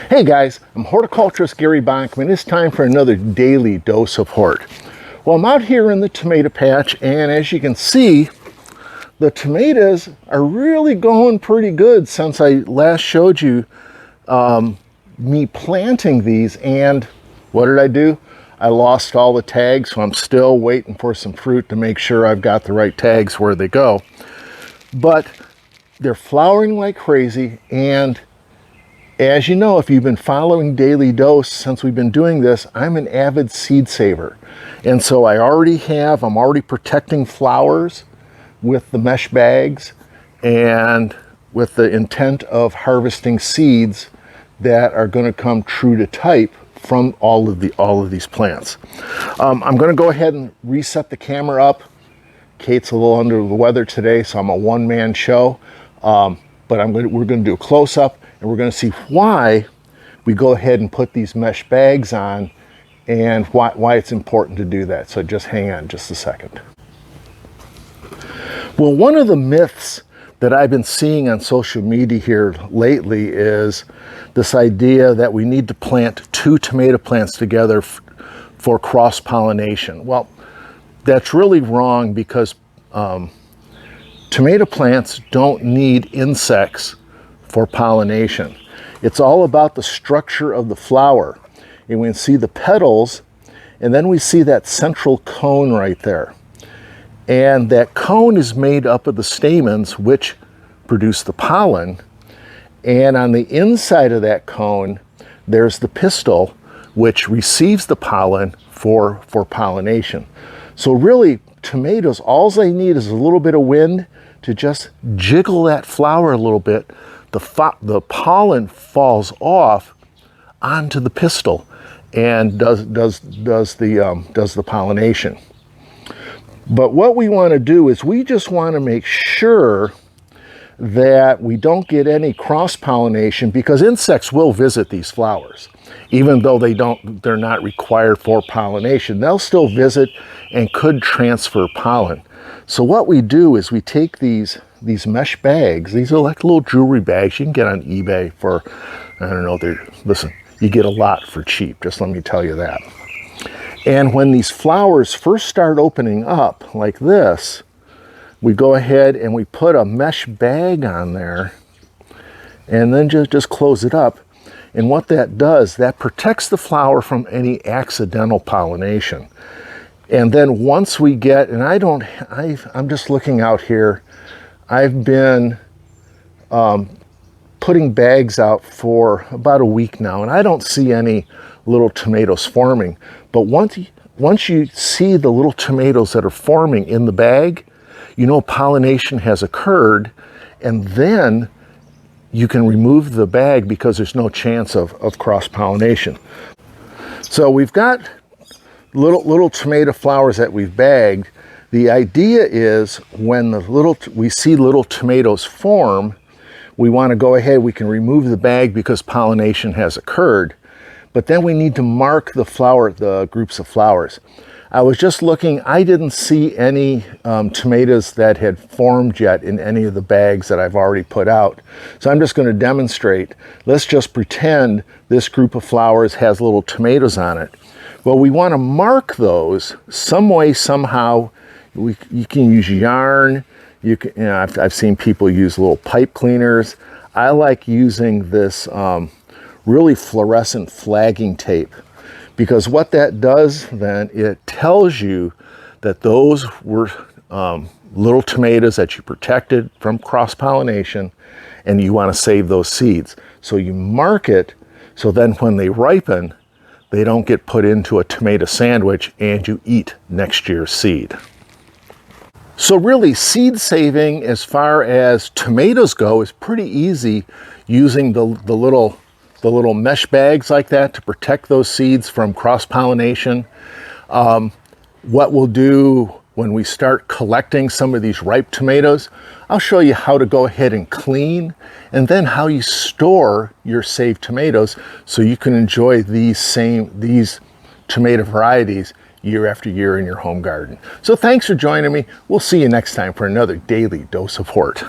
Hey guys, I'm horticulturist Gary Bonkman. It's time for another daily dose of hort. Well, I'm out here in the tomato patch, and as you can see, the tomatoes are really going pretty good since I last showed you me planting these. And what did I do? I lost all the tags, so I'm still waiting for some fruit to make sure I've got the right tags where they go. But they're flowering like crazy, and as you know, if you've been following Daily Dose since we've been doing this, I'm an avid seed saver. And so I'm already protecting flowers with the mesh bags and with the intent of harvesting seeds that are going to come true to type from all of these plants. I'm going to go ahead and reset the camera up. Kate's a little under the weather today, so I'm a one-man show. But we're going to do a close-up, and we're going to see why we go ahead and put these mesh bags on and why it's important to do that. So just hang on just a second. Well, one of the myths that I've been seeing on social media here lately is this idea that we need to plant two tomato plants together for cross-pollination. Well, that's really wrong because tomato plants don't need insects for pollination. It's all about the structure of the flower. And we can see the petals, and then we see that central cone right there. And that cone is made up of the stamens, which produce the pollen. And on the inside of that cone, there's the pistil, which receives the pollen for pollination. So really, tomatoes, all they need is a little bit of wind to just jiggle that flower a little bit. The pollen falls off onto the pistil and does the pollination. But what we want to do is we just want to make sure that we don't get any cross-pollination, because insects will visit these flowers. Even though they're not required for pollination, they'll still visit and could transfer pollen. So what we do is we take these mesh bags. These are like little jewelry bags you can get on eBay for, I don't know, listen, you get a lot for cheap, just let me tell you that. And when these flowers first start opening up like this, we go ahead and we put a mesh bag on there and then just close it up. And what that does, that protects the flower from any accidental pollination. And then once we get, and I'm just looking out here, I've been putting bags out for about a week now, and I don't see any little tomatoes forming. But once you see the little tomatoes that are forming in the bag, you know pollination has occurred, and then you can remove the bag because there's no chance of cross-pollination. So we've got little tomato flowers that we've bagged. The idea is when we see little tomatoes form, we want to go ahead, we can remove the bag because pollination has occurred, but then we need to mark the groups of flowers. I was just looking, I didn't see any tomatoes that had formed yet in any of the bags that I've already put out. So I'm just going to demonstrate. Let's just pretend this group of flowers has little tomatoes on it. Well, we want to mark those some way, somehow. You can use yarn. I've seen people use little pipe cleaners. I like using this really fluorescent flagging tape, because what that does then, it tells you that those were little tomatoes that you protected from cross-pollination, and you want to save those seeds. So you mark it, so then when they ripen, they don't get put into a tomato sandwich and you eat next year's seed. So really, seed saving as far as tomatoes go is pretty easy, using the little mesh bags like that to protect those seeds from cross-pollination. What we'll do when we start collecting some of these ripe tomatoes, I'll show you how to go ahead and clean, and then how you store your saved tomatoes so you can enjoy these tomato varieties year after year in your home garden. So thanks for joining me. We'll see you next time for another daily dose of hort.